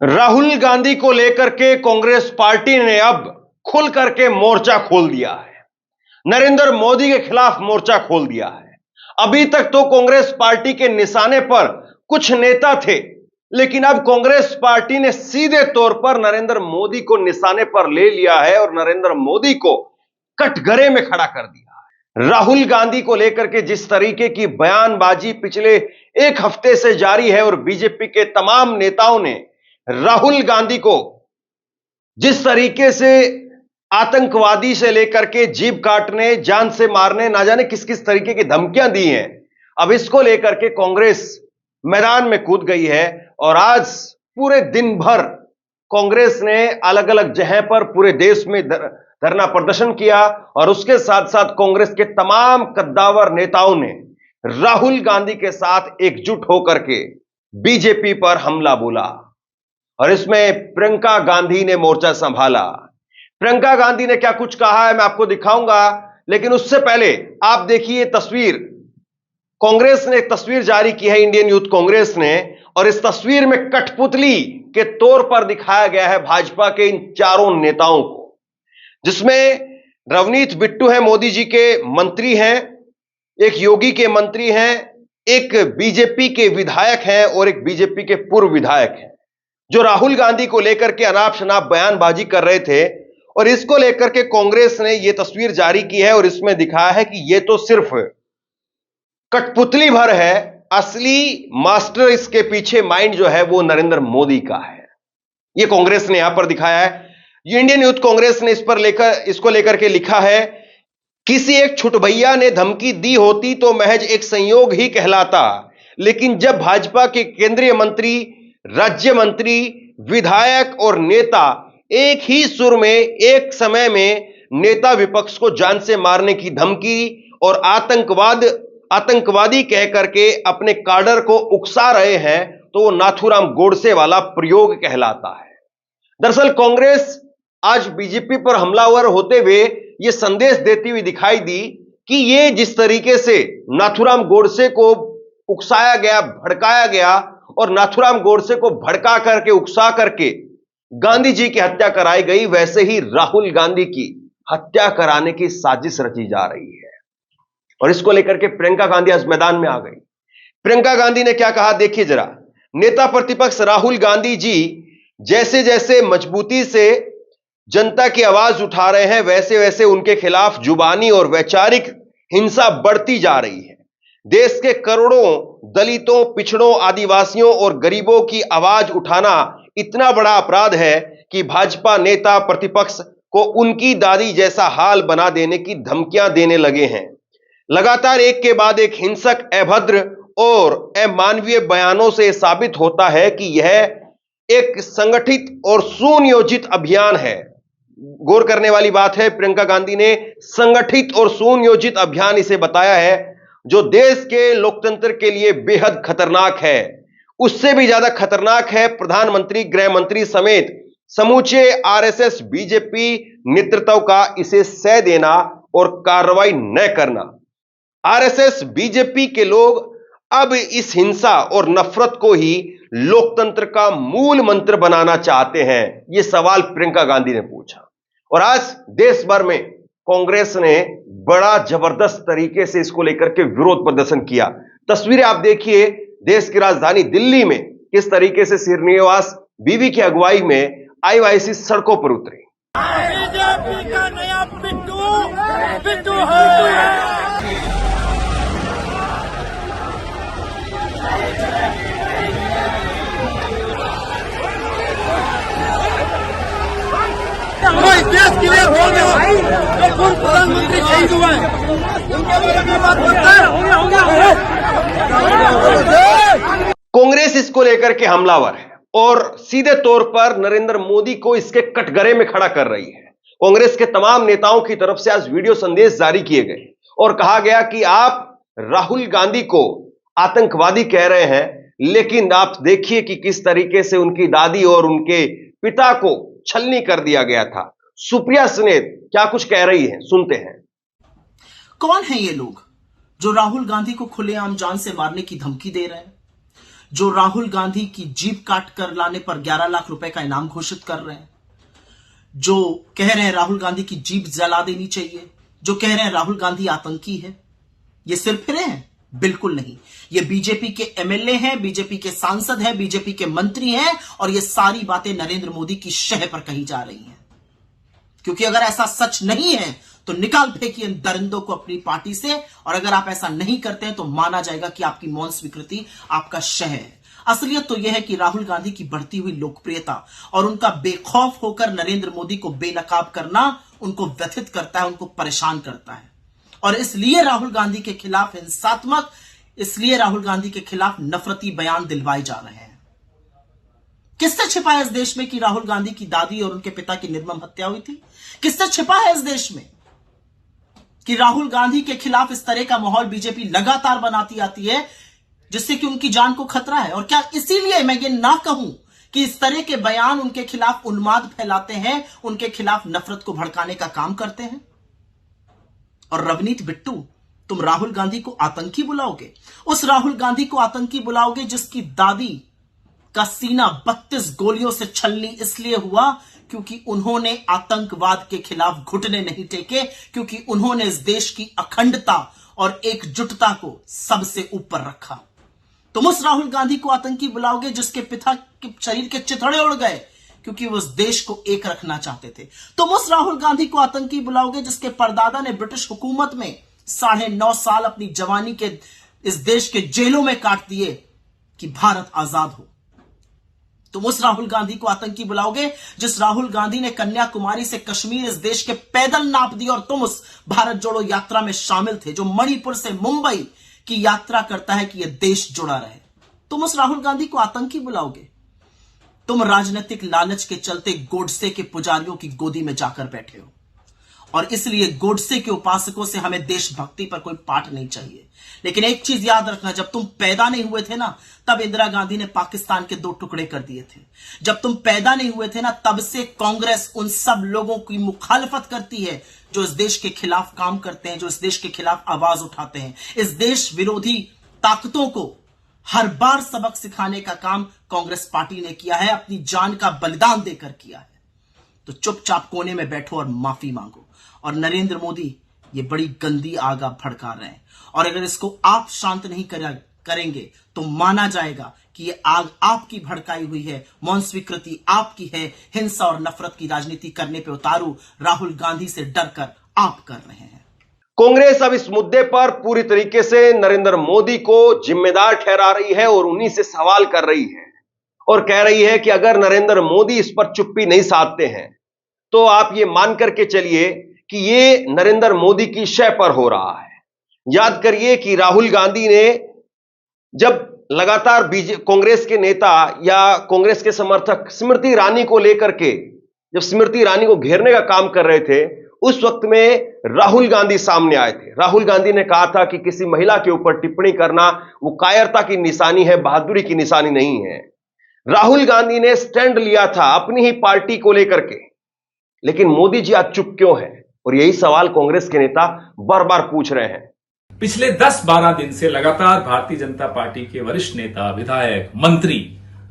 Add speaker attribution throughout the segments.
Speaker 1: राहुल गांधी को लेकर के कांग्रेस पार्टी ने अब खुल करके मोर्चा खोल दिया है। नरेंद्र मोदी के खिलाफ मोर्चा खोल दिया है। अभी तक तो कांग्रेस पार्टी के निशाने पर कुछ नेता थे, लेकिन अब कांग्रेस पार्टी ने सीधे तौर पर नरेंद्र मोदी को निशाने पर ले लिया है और नरेंद्र मोदी को कटघरे में खड़ा कर दिया है। राहुल गांधी को लेकर के जिस तरीके की बयानबाजी पिछले एक हफ्ते से जारी है और बीजेपी के तमाम नेताओं ने राहुल गांधी को जिस तरीके से आतंकवादी से लेकर के जीभ काटने, जान से मारने, ना जाने किस किस तरीके की धमकियां दी हैं, अब इसको लेकर के कांग्रेस मैदान में कूद गई है। और आज पूरे दिन भर कांग्रेस ने अलग अलग जगह पर पूरे देश में धरना प्रदर्शन किया और उसके साथ साथ कांग्रेस के तमाम कद्दावर नेताओं ने राहुल गांधी के साथ एकजुट होकर के बीजेपी पर हमला बोला और इसमें प्रियंका गांधी ने मोर्चा संभाला। प्रियंका गांधी ने क्या कुछ कहा है मैं आपको दिखाऊंगा, लेकिन उससे पहले आप देखिए तस्वीर। कांग्रेस ने एक तस्वीर जारी की है, इंडियन यूथ कांग्रेस ने, और इस तस्वीर में कठपुतली के तौर पर दिखाया गया है भाजपा के इन चारों नेताओं को, जिसमें रवनीत बिट्टू है, मोदी जी के मंत्री हैं, एक योगी के मंत्री हैं, एक बीजेपी के विधायक हैं और एक बीजेपी के पूर्व विधायक हैं, जो राहुल गांधी को लेकर के अनाप शनाप बयानबाजी कर रहे थे। और इसको लेकर के कांग्रेस ने यह तस्वीर जारी की है और इसमें दिखाया है कि यह तो सिर्फ कठपुतली भर है, असली मास्टर इसके पीछे माइंड जो है वो नरेंद्र मोदी का है। यह कांग्रेस ने यहां पर दिखाया है। इंडियन यूथ कांग्रेस ने इसको लेकर के लिखा है, किसी एक छुटभैया ने धमकी दी होती तो महज एक संयोग ही कहलाता, लेकिन जब भाजपा के केंद्रीय मंत्री, राज्य मंत्री, विधायक और नेता एक ही सुर में एक समय में नेता विपक्ष को जान से मारने की धमकी और आतंकवादी कह करके अपने काडर को उकसा रहे हैं, तो वो नाथूराम गोडसे वाला प्रयोग कहलाता है। दरअसल कांग्रेस आज बीजेपी पर हमलावर होते हुए यह संदेश देती हुई दिखाई दी कि यह जिस तरीके से नाथूराम गोडसे को उकसाया गया, भड़काया गया और नाथूराम गोडसे को भड़का करके, उकसा करके गांधी जी की हत्या कराई गई, वैसे ही राहुल गांधी की हत्या कराने की साजिश रची जा रही है। और इसको लेकर के प्रियंका गांधी आज मैदान में आ गई। प्रियंका गांधी ने क्या कहा देखिए जरा। नेता प्रतिपक्ष राहुल गांधी जी जैसे जैसे मजबूती से जनता की आवाज उठा रहे हैं, वैसे वैसे उनके खिलाफ जुबानी और वैचारिक हिंसा बढ़ती जा रही है। देश के करोड़ों दलितों, पिछड़ों, आदिवासियों और गरीबों की आवाज उठाना इतना बड़ा अपराध है कि भाजपा नेता प्रतिपक्ष को उनकी दादी जैसा हाल बना देने की धमकियां देने लगे हैं। लगातार एक के बाद एक हिंसक, अभद्र और अमानवीय बयानों से साबित होता है कि यह एक संगठित और सुनियोजित अभियान है। गौर करने वाली बात है, प्रियंका गांधी ने संगठित और सुनियोजित अभियान इसे बताया है, जो देश के लोकतंत्र के लिए बेहद खतरनाक है। उससे भी ज्यादा खतरनाक है प्रधानमंत्री, गृह मंत्री समेत समूचे आरएसएस बीजेपी नेतृत्व का इसे सह देना और कार्रवाई न करना। आरएसएस बीजेपी के लोग अब इस हिंसा और नफरत को ही लोकतंत्र का मूल मंत्र बनाना चाहते हैं। यह सवाल प्रियंका गांधी ने पूछा और आज देश भर में कांग्रेस ने बड़ा जबरदस्त तरीके से इसको लेकर के विरोध प्रदर्शन किया। तस्वीरें आप देखिए, देश की राजधानी दिल्ली में किस तरीके से श्रीनिवास बीवी की अगुवाई में आईवाईसी सड़कों पर उतरी।
Speaker 2: बीजेपी का नया बिट्टू है। इस देश के लिए बोल रहे हो जो पूर्व प्रधानमंत्री शहीद हुए हैं, उनके बारे में बात करता है।
Speaker 1: कांग्रेस इसको लेकर के हमलावर है और सीधे तौर पर नरेंद्र मोदी को इसके कटघरे में खड़ा कर रही है। कांग्रेस के तमाम नेताओं की तरफ से आज वीडियो संदेश जारी किए गए और कहा गया कि आप राहुल गांधी को आतंकवादी कह रहे हैं, लेकिन आप देखिए कि किस तरीके से उनकी दादी और उनके पिता को छलनी कर दिया गया था। सुप्रिया सुले क्या कुछ कह रही है, सुनते हैं।
Speaker 3: कौन है ये लोग जो राहुल गांधी को खुलेआम जान से मारने की धमकी दे रहे हैं? जो राहुल गांधी की जीप काट कर लाने पर 11 लाख रुपए का इनाम घोषित कर रहे हैं, जो कह रहे हैं राहुल गांधी की जीप जला देनी चाहिए, जो कह रहे हैं राहुल गांधी आतंकी है, ये सिर फिरे हैं? बिल्कुल नहीं। ये बीजेपी के एमएलए हैं, बीजेपी के सांसद हैं, बीजेपी के मंत्री हैं, और ये सारी बातें नरेंद्र मोदी की शह पर कही जा रही हैं। क्योंकि अगर ऐसा सच नहीं है तो निकाल फेंकिए इन दरिंदों को अपनी पार्टी से, और अगर आप ऐसा नहीं करते हैं तो माना जाएगा कि आपकी मौन स्वीकृति आपका शह है। असलियत तो यह है कि राहुल गांधी की बढ़ती हुई लोकप्रियता और उनका बेखौफ होकर नरेंद्र मोदी को बेनकाब करना उनको व्यथित करता है, उनको परेशान करता है, और इसलिए राहुल गांधी के खिलाफ हिंसात्मक, इसलिए राहुल गांधी के खिलाफ नफरती बयान दिलवाए जा रहे हैं। किससे छिपा है इस देश में कि राहुल गांधी की दादी और उनके पिता की निर्मम हत्या हुई थी? किससे छिपा है इस देश में कि राहुल गांधी के खिलाफ इस तरह का माहौल बीजेपी लगातार बनाती आती है जिससे कि उनकी जान को खतरा है? और क्या इसीलिए मैं ये ना कहूं कि इस तरह के बयान उनके खिलाफ उन्माद फैलाते हैं, उनके खिलाफ नफरत को भड़काने का काम करते हैं? और रवनीत बिट्टू, तुम राहुल गांधी को आतंकी बुलाओगे? उस राहुल गांधी को आतंकी बुलाओगे जिसकी दादी का सीना 32 गोलियों से छलनी इसलिए हुआ क्योंकि उन्होंने आतंकवाद के खिलाफ घुटने नहीं टेके, क्योंकि उन्होंने इस देश की अखंडता और एकजुटता को सबसे ऊपर रखा। तुम उस राहुल गांधी को आतंकी बुलाओगे जिसके पिता के शरीर के चिथड़े उड़ गए क्योंकि वो उस देश को एक रखना चाहते थे। तुम उस राहुल गांधी को आतंकी बुलाओगे जिसके परदादा ने ब्रिटिश हुकूमत में 9.5 साल अपनी जवानी के इस देश के जेलों में काट दिए कि भारत आजाद हो। तुम उस राहुल गांधी को आतंकी बुलाओगे जिस राहुल गांधी ने कन्याकुमारी से कश्मीर इस देश के पैदल नाप दी, और तुम उस भारत जोड़ो यात्रा में शामिल थे जो मणिपुर से मुंबई की यात्रा करता है कि यह देश जुड़ा रहे। तुम उस राहुल गांधी को आतंकी बुलाओगे? तुम राजनीतिक लालच के चलते गोडसे के पुजारियों की गोदी में जाकर बैठे हो, और इसलिए गोडसे के उपासकों से हमें देशभक्ति पर कोई पाठ नहीं चाहिए। लेकिन एक चीज याद रखना, जब तुम पैदा नहीं हुए थे ना, तब इंदिरा गांधी ने पाकिस्तान के 2 टुकड़े कर दिए थे। जब तुम पैदा नहीं हुए थे ना, तब से कांग्रेस उन सब लोगों की मुखालफत करती है जो इस देश के खिलाफ काम करते हैं, जो इस देश के खिलाफ आवाज उठाते हैं। इस देश विरोधी ताकतों को हर बार सबक सिखाने का काम कांग्रेस पार्टी ने किया है, अपनी जान का बलिदान देकर किया है। तो चुपचाप कोने में बैठो और माफी मांगो। और नरेंद्र मोदी ये बड़ी गंदी आग आप भड़का रहे हैं, और अगर इसको आप शांत नहीं करेंगे तो माना जाएगा कि ये आग आपकी भड़काई हुई है, मौन स्वीकृति आपकी है, हिंसा और नफरत की राजनीति करने पे उतारू राहुल गांधी से डरकर आप कर रहे हैं।
Speaker 1: कांग्रेस अब इस मुद्दे पर पूरी तरीके से नरेंद्र मोदी को जिम्मेदार ठहरा रही है और उन्हीं से सवाल कर रही है, और कह रही है कि अगर नरेंद्र मोदी इस पर चुप्पी नहीं साधते हैं तो आप ये मान करके चलिए कि ये नरेंद्र मोदी की शय पर हो रहा है। याद करिए कि राहुल गांधी ने जब लगातार कांग्रेस के नेता या कांग्रेस के समर्थक स्मृति ईरानी को लेकर के जब स्मृति ईरानी को घेरने का काम कर रहे थे, उस वक्त में राहुल गांधी सामने आए थे। राहुल गांधी ने कहा था कि किसी महिला के ऊपर टिप्पणी करना वो कायरता की निशानी है, बहादुरी की निशानी नहीं है। राहुल गांधी ने स्टैंड लिया था अपनी ही पार्टी को लेकर के। लेकिन मोदी जी आज चुप क्यों हैं? और यही सवाल कांग्रेस के नेता बार बार पूछ रहे हैं।
Speaker 4: पिछले 10-12 दिन से लगातार भारतीय जनता पार्टी के वरिष्ठ नेता, विधायक, मंत्री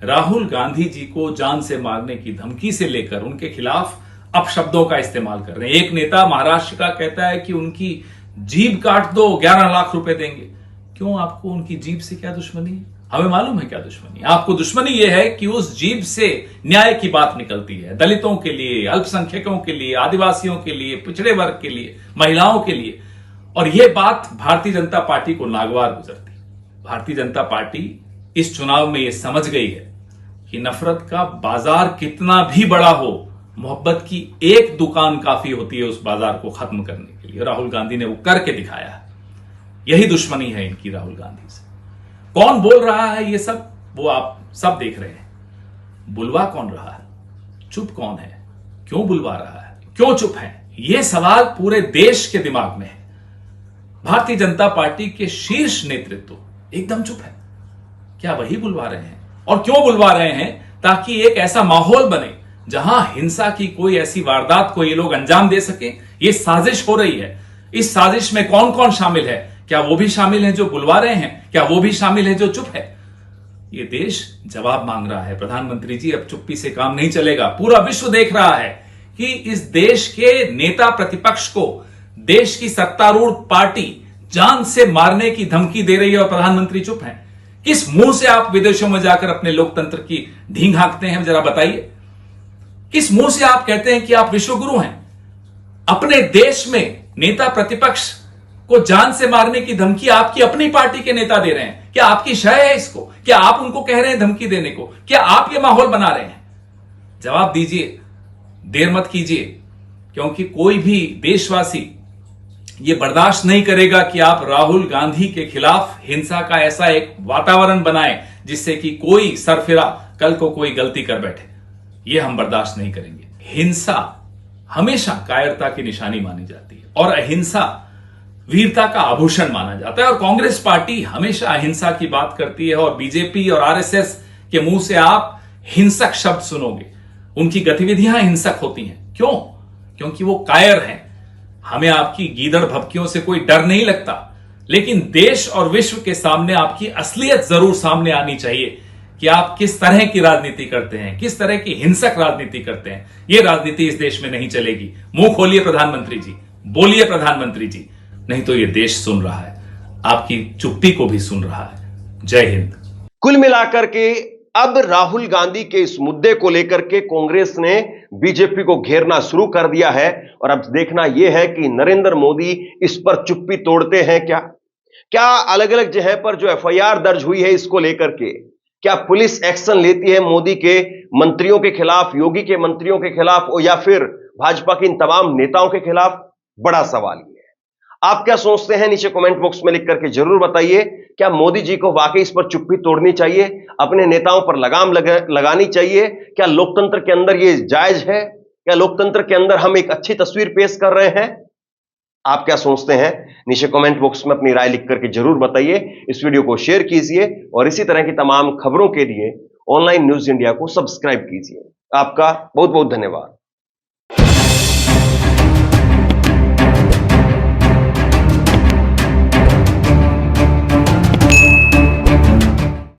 Speaker 4: राहुल गांधी जी को जान से मारने की धमकी से लेकर उनके खिलाफ अपशब्दों का इस्तेमाल कर रहे हैं। एक नेता महाराष्ट्र का कहता है कि उनकी जीभ काट दो, 11 लाख रुपए देंगे। क्यों? आपको उनकी जीभ से क्या दुश्मनी है? हमें मालूम है क्या दुश्मनी। आपको दुश्मनी यह है कि उस जीभ से न्याय की बात निकलती है, दलितों के लिए, अल्पसंख्यकों के लिए, आदिवासियों के लिए, पिछड़े वर्ग के लिए, महिलाओं के लिए। और यह बात भारतीय जनता पार्टी को नागवार गुजरती। भारतीय जनता पार्टी इस चुनाव में यह समझ गई है कि नफरत का बाजार कितना भी बड़ा हो, मोहब्बत की एक दुकान काफी होती है उस बाजार को खत्म करने के लिए। राहुल गांधी ने वो करके दिखाया है। यही दुश्मनी है इनकी राहुल गांधी से। कौन बोल रहा है ये सब, वो आप सब देख रहे हैं। बुलवा कौन रहा है? चुप कौन है? क्यों बुलवा रहा है? क्यों चुप है? ये सवाल पूरे देश के दिमाग में है। भारतीय जनता पार्टी के शीर्ष नेतृत्व एकदम चुप है। क्या वही बुलवा रहे हैं? और क्यों बुलवा रहे हैं? ताकि एक ऐसा माहौल बने जहां हिंसा की कोई ऐसी वारदात को ये लोग अंजाम दे सके। ये साजिश हो रही है। इस साजिश में कौन कौन शामिल है? क्या वो भी शामिल है जो बुलवा रहे हैं? क्या वो भी शामिल है जो चुप है? ये देश जवाब मांग रहा है। प्रधानमंत्री जी, अब चुप्पी से काम नहीं चलेगा। पूरा विश्व देख रहा है कि इस देश के नेता प्रतिपक्ष को देश की सत्तारूढ़ पार्टी जान से मारने की धमकी दे रही है और प्रधानमंत्री चुप हैं। किस मुंह से आप विदेशों में जाकर अपने लोकतंत्र की ढींग हाँकते हैं, जरा बताइए। किस मुंह से आप कहते हैं कि आप विश्वगुरु हैं? अपने देश में नेता प्रतिपक्ष को जान से मारने की धमकी आपकी अपनी पार्टी के नेता दे रहे हैं। क्या आपकी शय है इसको? क्या आप उनको कह रहे हैं धमकी देने को? क्या आप ये माहौल बना रहे हैं? जवाब दीजिए, देर मत कीजिए, क्योंकि कोई भी देशवासी ये बर्दाश्त नहीं करेगा कि आप राहुल गांधी के खिलाफ हिंसा का ऐसा एक वातावरण बनाएं जिससे कि कोई सरफिरा कल को कोई गलती कर बैठे। ये हम बर्दाश्त नहीं करेंगे। हिंसा हमेशा कायरता की निशानी मानी जाती है और अहिंसा वीरता का आभूषण माना जाता है। और कांग्रेस पार्टी हमेशा अहिंसा की बात करती है और बीजेपी और आरएसएस के मुंह से आप हिंसक शब्द सुनोगे। उनकी गतिविधियां हिंसक होती हैं। क्यों? क्योंकि वो कायर हैं। हमें आपकी गीदड़ भभकियों से कोई डर नहीं लगता, लेकिन देश और विश्व के सामने आपकी असलियत जरूर सामने आनी चाहिए कि आप किस तरह की राजनीति करते हैं, किस तरह की हिंसक राजनीति करते हैं। यह राजनीति इस देश में नहीं चलेगी। मुंह खोलिए प्रधानमंत्री जी, बोलिए प्रधानमंत्री जी, नहीं तो यह देश सुन रहा है, आपकी चुप्पी को भी सुन रहा है। जय हिंद।
Speaker 1: कुल मिलाकर के अब राहुल गांधी के इस मुद्दे को लेकर के कांग्रेस ने बीजेपी को घेरना शुरू कर दिया है और अब देखना यह है कि नरेंद्र मोदी इस पर चुप्पी तोड़ते हैं क्या अलग अलग जगह पर जो एफआईआर दर्ज हुई है इसको लेकर के क्या पुलिस एक्शन लेती है मोदी के मंत्रियों के खिलाफ, योगी के मंत्रियों के खिलाफ या फिर भाजपा के इन तमाम नेताओं के खिलाफ? बड़ा सवाल ये है। आप क्या सोचते हैं? नीचे कमेंट बॉक्स में लिख करके जरूर बताइए। क्या मोदी जी को वाकई इस पर चुप्पी तोड़नी चाहिए? अपने नेताओं पर लगाम लगानी चाहिए? क्या लोकतंत्र के अंदर यह जायज है? क्या लोकतंत्र के अंदर हम एक अच्छी तस्वीर पेश कर रहे हैं? आप क्या सोचते हैं? नीचे कमेंट बॉक्स में अपनी राय लिख करके जरूर बताइए। इस वीडियो को शेयर कीजिए और इसी तरह की तमाम खबरों के लिए ऑनलाइन न्यूज इंडिया को सब्सक्राइब कीजिए। आपका बहुत बहुत धन्यवाद।